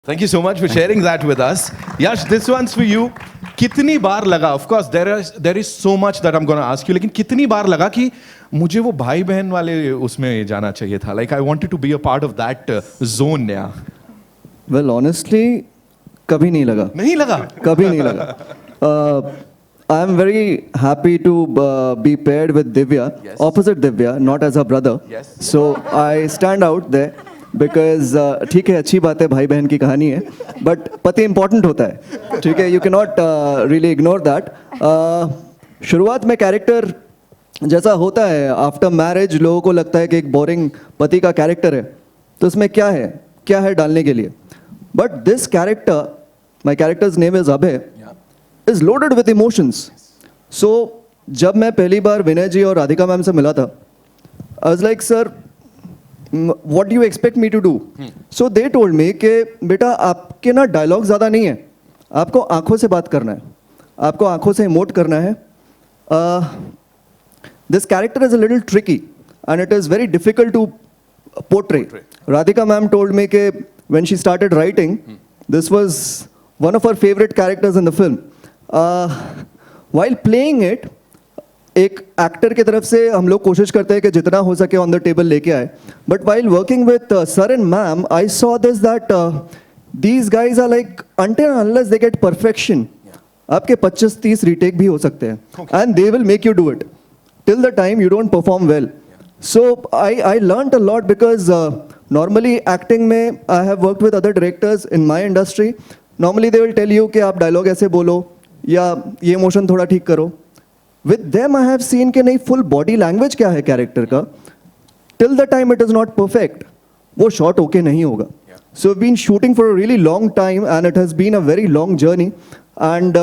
Thank you so much for sharing that with us. Yash, this one's for you. कितनी बार लगा, of course there is so much that I'm going to ask you, लेकिन कितनी बार लगा कि मुझे वो भाई बहन वाले उसमें जाना चाहिए था? Like I wanted to be a part of that zone now. Well, honestly, कभी नहीं लगा. नहीं लगा? कभी नहीं लगा. I am very happy to be paired with Divya, yes. opposite Divya, not as her brother. Yes. So I stand out there because ठीक है, अच्छी बात है, भाई बहन की कहानी है, but पति important होता है, ठीक है, you cannot really ignore that. शुरुआत में कैरेक्टर जैसा होता है, आफ्टर मैरिज लोगों को लगता है कि एक बोरिंग पति का कैरेक्टर है, तो उसमें क्या है डालने के लिए. But this character, my characters name is Abhay, is loaded with emotions. So जब मैं पहली बार विनय जी और राधिका मैम से मिला था, I was like, sir what do you expect me to do? So they told me कि बेटा आपके ना डायलॉग ज़्यादा नहीं है, आपको आंखों से बात करना है, आपको आंखों से इमोट करना है. This character is a little tricky and it is very difficult to portray. Radhika ma'am told me that when she started writing, this was one of her favorite characters in the film. While playing it, एक actor की तरफ से हम लोग कोशिश करते हैं कि जितना हो सके ऑन द टेबल लेके आए. But while working with sir and ma'am, I saw this that these guys are like until and unless they get perfection, आपके 25-30 रीटेक भी हो सकते हैं, and they will make you do it till the time you don't perform well. So I learned a lot because normally acting में I have worked with other directors in my industry. Normally they will tell you कि आप dialogue ऐसे बोलो या ये emotion थोड़ा ठीक करो. With them I have seen कि नहीं, full body language क्या है character का, till the time it is not perfect, वो shot okay नहीं होगा. So we've been shooting for a really long time and it has been a very long journey. And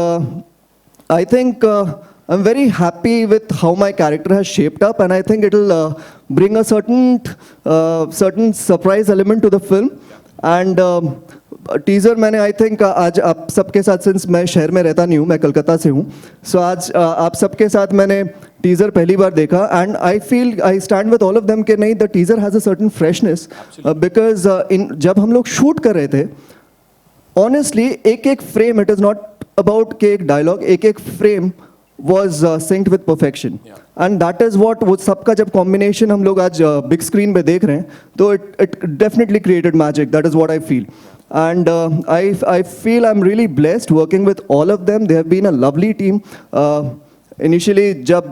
I think I'm very happy with how my character has shaped up, and I think it'll bring a certain surprise element to the film. And teaser मैंने I think आज आप सबके साथ, since मैं शहर में रहता नहीं हूँ, मैं कलकत्ता से हूँ, सो आज आप सबके साथ मैंने टीज़र पहली बार देखा, and I feel I stand with all of them कि नहीं, the teaser has a certain freshness because जब हम लोग शूट कर रहे थे, ऑनेस्टली एक frame, it is not about कि एक डायलॉग, एक frame was synced with perfection, and that is what वो सबका जब combination हम लोग आज big screen पे देख रहे हैं, तो it definitely created magic. That is what I feel, and I feel I'm really blessed working with all of them. They have been a lovely team. Initially जब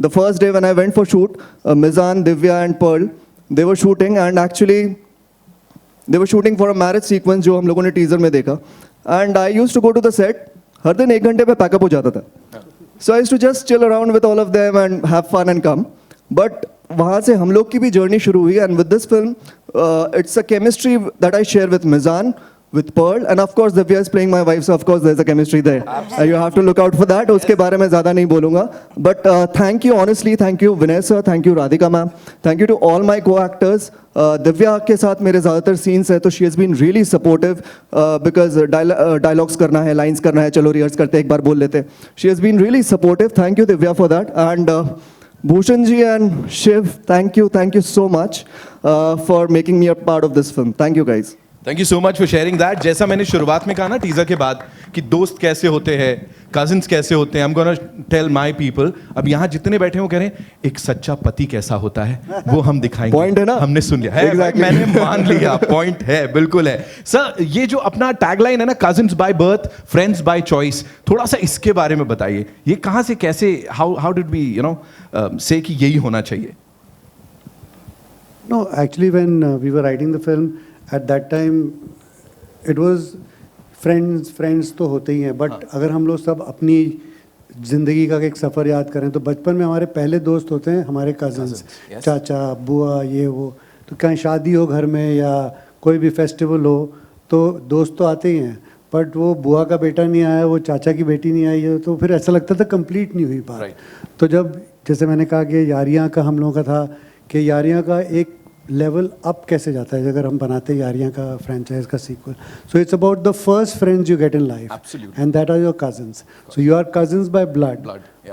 the first day when I went for shoot, Mizan, Divya and Pearl, they were shooting, and actually they were shooting for a marriage sequence जो हम लोगों ने teaser में देखा, and I used to go to the set. हर दिन 1 घंटे पे pack up हो जाता था. So I used to just chill around with all of them and have fun and come. But वहाँ से हम लोग की भी journey शुरू हुई, and with this film, it's a chemistry that I share with Mizan, with Pearl, and of course Divya is playing my wife, so of course there's a chemistry there. You have to look out for that. उसके बारे में ज़्यादा नहीं बोलूँगा. But thank you, honestly, thank you Vinay sir, thank you Radhika ma'am, thank you to all my co-actors. Divya के साथ मेरे ज़्यादातर सीन्स है, तो she has been really supportive because dialogues करना है, लाइन्स करना है, चलो रिहर्स करते, एक बार बोल लेते. She has been really supportive. Thank you Divya for that. And Bhushan ji and Shiv, thank you so much for making me a part of this film. Thank you guys. Thank you so much for sharing that. जैसा मैंने शुरुआत में कहा ना teaser के बाद कि दोस्त कैसे होते हैं, कजिन्स कैसे होते हैं, I am gonna tell my people. अब यहाँ जितने बैठे हैं वो कह रहे हैं एक सच्चा पति कैसा होता है, वो हम दिखाएंगे. पॉइंट है ना, हमने सुन लिया है. exactly. मैंने मान लिया, पॉइंट है, बिल्कुल है. सर ये जो अपना टैगलाइन है ना, cousins by birth, friends by choice, थोड़ा सा इसके बारे में बताइए. ये कहाँ से, कैसे, हाउ डिड वी से कि यही होना चाहिए? No, actually when we were writing the film, at that time it was friends तो होते ही हैं, बट अगर हम लोग सब अपनी ज़िंदगी का एक सफ़र याद करें, तो बचपन में हमारे पहले दोस्त होते हैं हमारे कज़न्स, चाचा, बुआ, ये वो. तो कहीं शादी हो घर में या कोई भी फेस्टिवल हो, तो दोस्त तो आते ही हैं, बट वो बुआ का बेटा नहीं आया, वो चाचा की बेटी नहीं आई है, तो फिर ऐसा लगता था कंप्लीट नहीं हुई बात. तो जब, जैसे मैंने कहा कि यारियाँ का हम लोगों का था कि यारियाँ का एक लेवल अप कैसे जाता है अगर हम बनाते हैं यारियाँ का फ्रेंचाइज का sequel. So it's about the first friends you get in life, and that are your cousins. So you are cousins by blood,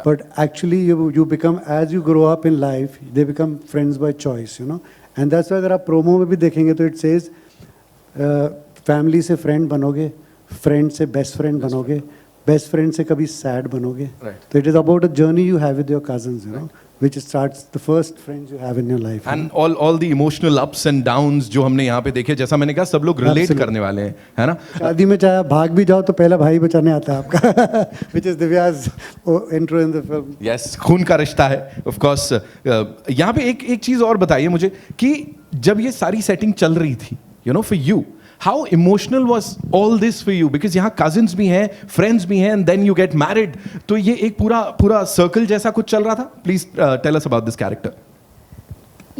but actually you become, as you grow up in life, they become friends by choice, you know. And that's why अगर आप promo में भी देखेंगे तो it says family से friend बनोगे, friend से best friend बनोगे, बेस्ट फ्रेंड से कभी सैड बनोगे. Right. तो it is about a journey you have with your cousins, you know, which starts the first friends you have in your life. And all the emotional ups and downs जो हमने यहाँ पे देखे, जैसा मैंने कहा, सब लोग रिलेट Absolutely. करने वाले हैं, है ना? शादी में चाहे आप भाग भी जाओ तो पहला भाई बचाने आता है आपका, which is Divya's intro in the film. Yes, खून का रिश्ता है ऑफ कोर्स. यहाँ पे एक चीज और बताइए मुझे कि जब ये सारी सेटिंग चल रही थी, you know, for you, how emotional was all this for you? Because यहाँ कजिन्स भी हैं, फ्रेंड्स भी हैं, and then you get married, तो ये एक पूरा सर्कल जैसा कुछ चल रहा था. Please tell us about this character.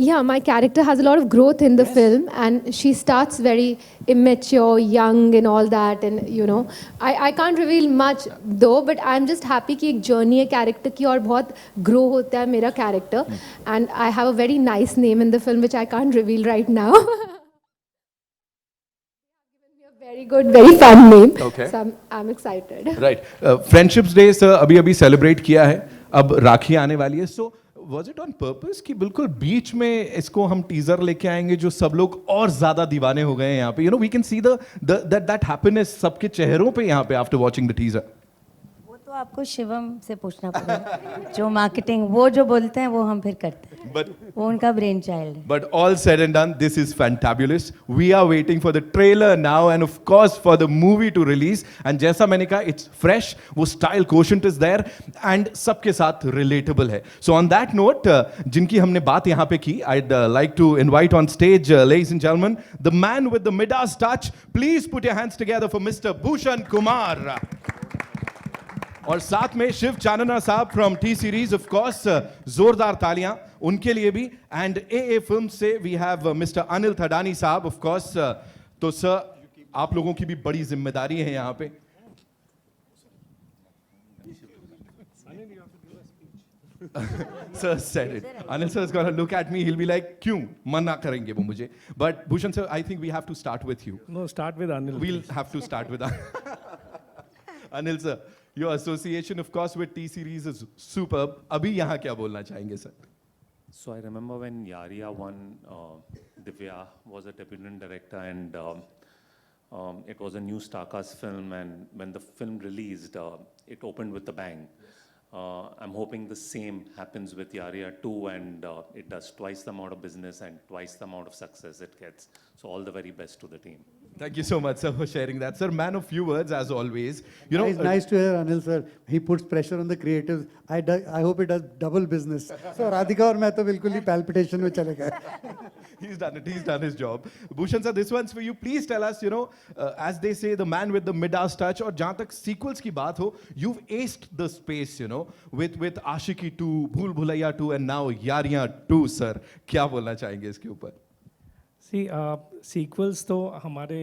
Yeah, my character has a lot of growth in the film, and she starts very immature, young, and all that. And you know, I can't reveal much though, but I'm just happy कि एक journey है character की और बहुत grow होता है मेरा character, and I have a very nice name in the film which I can't reveal right now. Very good, very fun name. Okay. So I'm excited. Right. Friendships day sir अभी celebrate किया है, अब राखी आने वाली है. So was it on purpose कि बिल्कुल बीच में इसको हम टीजर लेके आएंगे जो सब लोग और ज्यादा दीवाने हो गए हैं यहाँ पे? You know, we can see that happiness सबके चेहरों पे यहाँ पे आफ्टर वॉचिंग द टीजर. वो तो आपको शिवम से पूछना पड़ेगा. जो मार्केटिंग वो जो बोलते हैं वो हम फिर करते हैं, बट वो उनका ब्रेन चाइल्ड है. But all said and done, this is fantabulous. We are waiting for the trailer now and of course for the movie to release. And जैसा मैंने कहा, it's fresh, वो style quotient is there and सबके साथ relatable है. So on that note, जिनकी हमने बात यहाँ पे की, I'd like to invite on stage, ladies and gentlemen, the man with the Midas touch. Please put your hands together for Mr. Bhushan Kumar. और साथ में शिव चानना साहब from T Series, of course जोरदार तालियां उनके लिए भी. एंड ए फिल्म से we have Mister Anil Thadani साहब, ऑफ कोर्स. तो सर, आप लोगों की भी बड़ी जिम्मेदारी है यहाँ पे. Sir said it. Anil sir is going to look at me. He'll be like, क्यों मना करेंगे वो मुझे? But Bhushan sir, I think we have to start with you. No, start with Anil. We'll have to start with Anil sir. Your association, of course, with T series is superb. अभी यहाँ क्या बोलना चाहेंगे sir? So I remember when Yaria won, Divya was a debutant director, and it was a new Starcast film. And when the film released, it opened with a bang. I'm hoping the same happens with Yaria too, and it does twice the amount of business and twice the amount of success it gets. So all the very best to the team. Thank you so much, sir, for sharing that. Sir, man of few words, as always. You know, It's nice to hear Anil sir. He puts pressure on the creatives. I hope it does double business. So Radhika और मैं तो बिल्कुल ही palpitation में चले गए. he's done it. He's done his job. Bhushan sir, this one's for you. Please tell us, you know, as they say, the man with the Midas touch. और जहाँ तक sequels की बात हो, you've aced the space, you know, with Aashiki 2, Bhool Bhulaiya 2, and now Yaariyan 2, sir. क्या बोलना चाहेंगे इसके ऊपर? See, sequels तो हमारे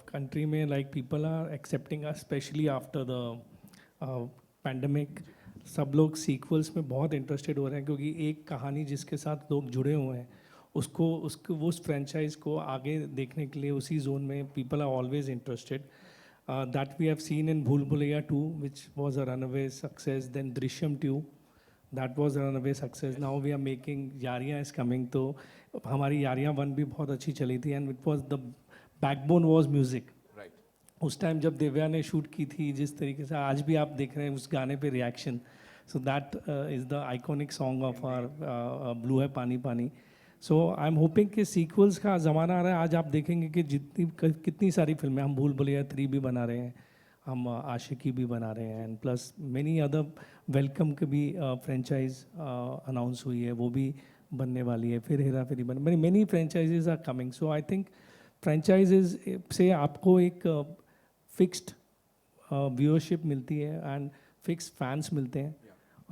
country में like people are accepting us, especially after the pandemic. सब लोग sequels में बहुत interested हो रहे हैं क्योंकि एक कहानी जिसके साथ लोग जुड़े हुए हैं उसको वो उस franchise को आगे देखने के लिए उसी zone में people are always interested. That we have seen in Bhool Bhulaiya 2, which was a runaway success. Then Drishyam 2, that was a runaway success. Now we are making Yaariyan is coming. तो हमारी Yaariyan 1 भी बहुत अच्छी चली थी, and it was the backbone was music. Right. उस time जब दिव्या ने शूट की थी जिस तरीके से आज भी आप देख रहे हैं उस गाने पे reaction. So that is the iconic song of our Blue है पानी पानी. So I'm hoping कि sequels का ज़माना आ रहा है. आज आप देखेंगे कि कितनी सारी फिल्में, हम भूल भुलैया 3 भी बना रहे हैं, हम आशिकी भी बना रहे हैं, and plus many other welcome के भी फ्रेंचाइज अनाउंस हुई है, वो भी बनने वाली है. फिर हेरा फेरी बन many franchises are coming. So I think franchises से आपको एक फिक्स्ड व्यूअरशिप मिलती है एंड फिक्स्ड फैंस मिलते हैं.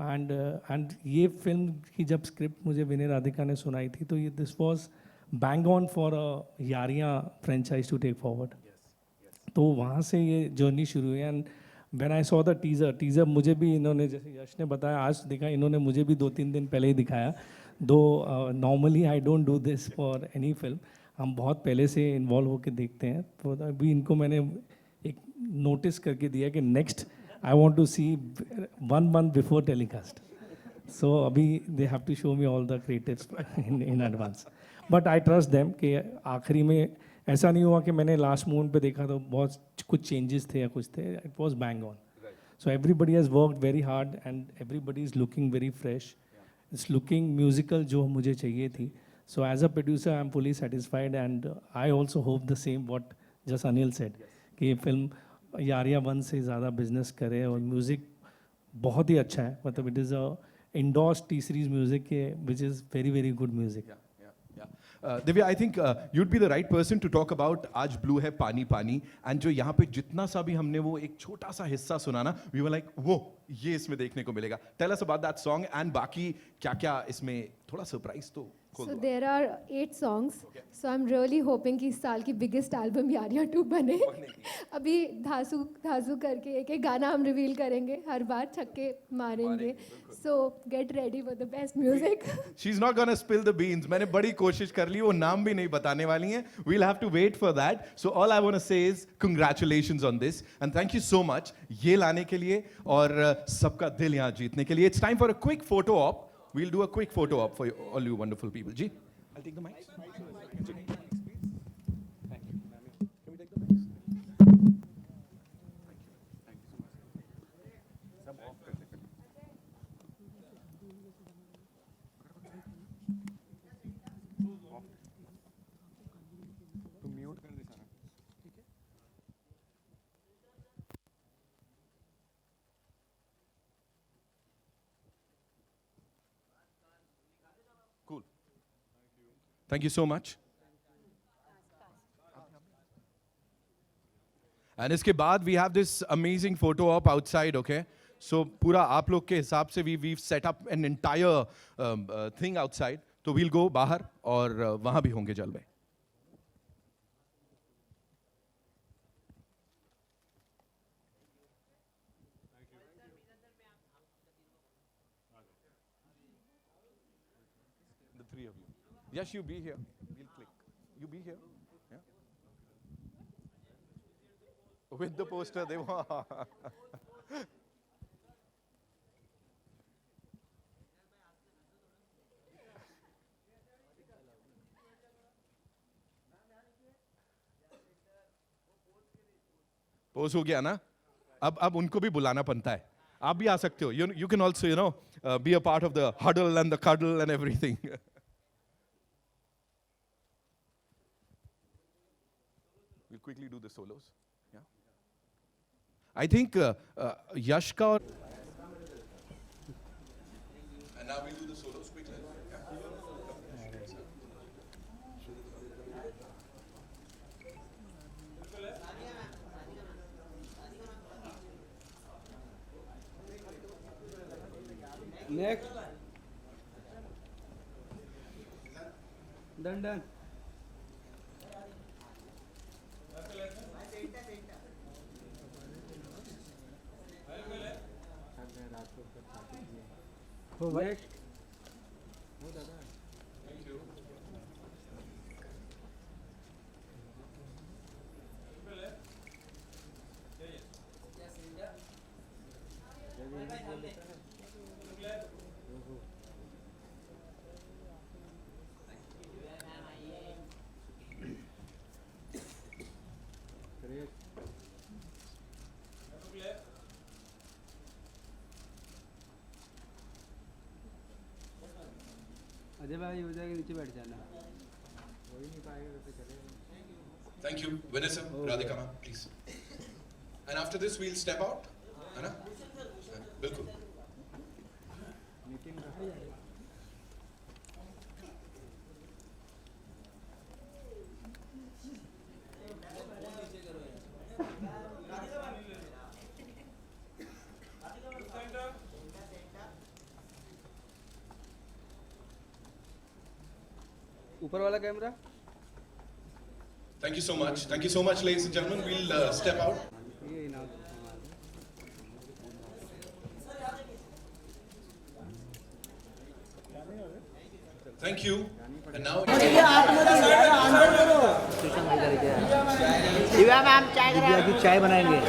एंड ये फिल्म की जब स्क्रिप्ट मुझे विनय राधिका ने सुनाई थी तो ये this was bang on for a Yaariyan franchise to take forward. तो वहाँ से ये जर्नी शुरू हुई. And when I saw the teaser मुझे भी इन्होंने, जैसे यश ने बताया, आज दिखा, इन्होंने मुझे भी 2-3 दिन पहले ही दिखाया. दो normally I don't do this for any film, हम बहुत पहले से इन्वॉल्व होकर देखते हैं. तो अभी इनको मैंने एक नोटिस करके दिया कि next I want to see 1 month before telecast. So अभी they have to show me all the creatives in advance. But I trust them कि आखिरी में ऐसा नहीं हुआ कि मैंने लास्ट मोमेंट पे देखा तो बहुत कुछ चेंजेस थे या कुछ थे. It was bang on. So everybody has worked very hard and everybody is looking very fresh. It's looking musical जो मुझे चाहिए थी. So as a producer, I'm fully satisfied and I also hope the same what just Anil said कि ये film यारिया 1 से ज़्यादा business करे और म्यूज़िक बहुत ही अच्छा है. मतलब it is a endorsed T series music के which is very very good music. Divya, I think you'd be the right person to talk about आज ब्लू है पानी पानी. एंड जो यहाँ पे जितना सा भी हमने वो एक छोटा सा हिस्सा सुना ना, वी वर लाइक वो ये इसमें देखने को मिलेगा. Tell us about that song and बाकी क्या क्या इसमें थोड़ा सरप्राइज तो खोल So दो. there are 8 songs. So I'm really hoping कि इस साल की biggest album यारिया 2 बने. अभी धासू धासू करके एक एक गाना हम रिवील करेंगे, हर बार छक्के मारेंगे. So get ready for the best music. She's not gonna spill the beans. मैंने बड़ी कोशिश कर ली, वो नाम भी नहीं बताने वाली हैं. We'll have to wait for that. So all I want to say is congratulations on this and thank you so much ये लाने के लिए और सबका दिल यहाँ जीतने के लिए. It's time for a quick photo op. We'll do a quick photo op for all you wonderful people. Ji, I'll take the mic. Cool. Thank you so much. And इसके बाद we have this amazing photo op outside, okay? So पूरा आप लोग के हिसाब से we've set up an entire thing outside. तो we'll go बाहर और वहाँ भी होंगे जलवे. The three of you. Yes, you be here. We'll click. You be here. Yeah. With the poster, they want. Pose हो गया ना. अब उनको भी बुलाना बनता है. आप भी आ सकते हो. You can also, be a part of the huddle and the cuddle and everything. We'll quickly do the solos. Yeah. I think Yash ka aur and now we'll do the solos quickly. Next done done next Ajay भाई हो जाएगा नीचे बैठ जाना हो ही नहीं पाएगा वैसे चलेगा. Thank you, Vanessa, Radhika ma'am, please. And after this, we'll step out, है ना? बिल्कुल. मीटिंग ऊपर वाला camera. Thank you so much. Thank you so much, ladies and gentlemen. We'll step out. ये ना Thank you. And now Divya ma'am चाय करा की चाय बनाएंगे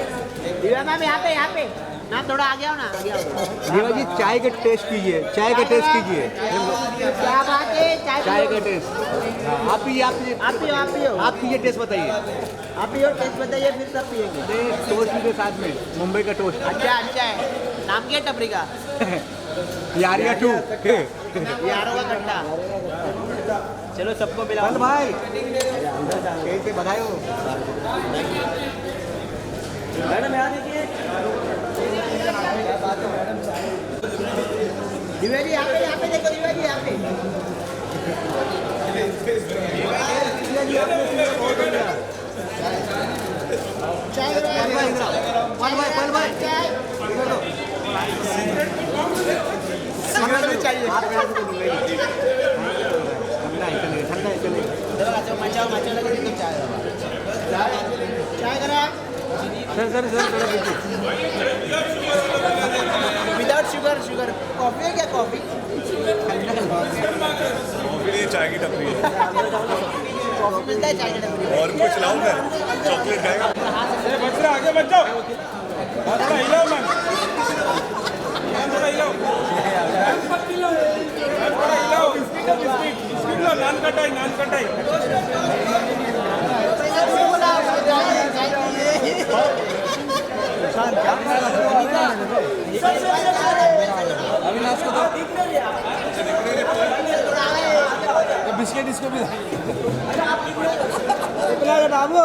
दिव्या मैम यहाँ पे मैम थोड़ा आगे आओ ना दिव्या जी चाय का टेस्ट कीजिए क्या बात है चाय का टेस्ट आप कीजिए टेस्ट बताइए आप पियो टेस्ट बताइए फिर सब पिएंगे टोस्ट के साथ में मुंबई का टोस्ट अच्छा है नाम क्या टपरी का यारिया 2 यारों का कट्टा चलो सबको मिला भाई कैसे बधाई हो मैडम यहाँ देखिए दिव्या जी यहाँ पे देखो दिव्या जी यहाँ पे विदाउट शुगर कॉफी है क्या कॉफी चाय की टपरी है कॉफी मिलता है चाय की टपरी और कुछ लाऊं मैं चॉकलेट खाएगा बच्चे आगे बच जाओ थोड़ा हिलाओ मैम थोड़ा हिलाओ बिस्किट लो नान कटाई अविनाश को तो बिस्किट इसको भी बाबू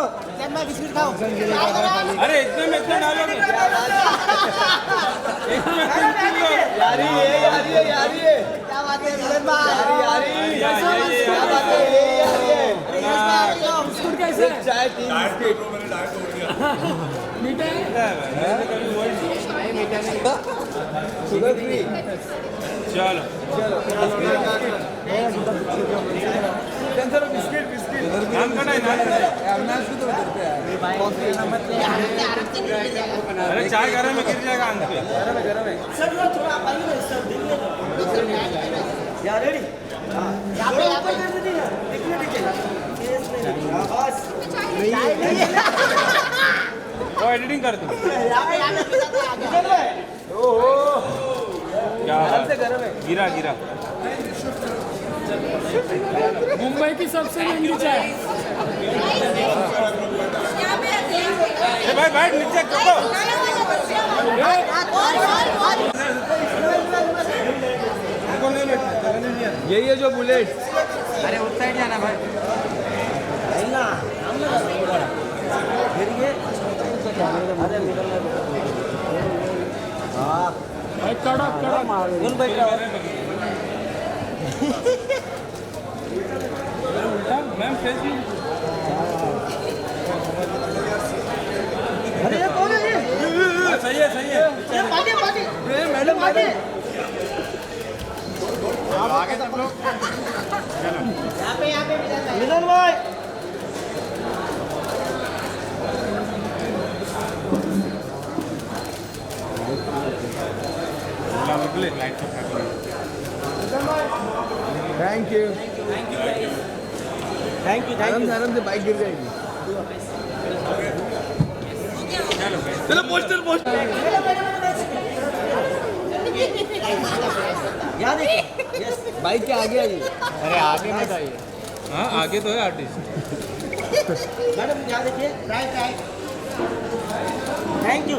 मैं बिस्किट खाऊं अरे इतने में इतना डालोगे इसमें तीन लो यारी है क्या बात है सुरेश भाई क्या बात है बिस्कुट कैसे चाय 3 बिस्किट मैंने डाइट तोड़ दिया मीठा नहीं शुगर फ्री चलो बिस्किट नान कटाई अविनाश को तो अरे चाय गरम में गिर जाएगा अंत पे सर थोड़ा आप आइए ना सर देखिए यार रेडी यहां पे दिखने दीजिए बस चाय नहीं है वो एडिटिंग कर दो यहां पे आगे ओहो क्या बात से गरम है गिरा मुंबई की सबसे महंगी चाय भाई बैठ नीचे करो यही है जो बुलेट अरे उस साइड जाना भाई कड़क कौन बैठ रहा है मैम फेस अरे ये कौन है ये सही है ये पार्टी मैडम आगे सब लोग यहाँ पे मिलन भाई थैंक यू आराम से बाइक गिर जाएगी चलो पोस्टर यहाँ देखिए यस बाइक के आगे आइए अरे आगे मत आइए हाँ आगे तो है आर्टिस्ट मैडम यहाँ देखिए राइट थैंक यू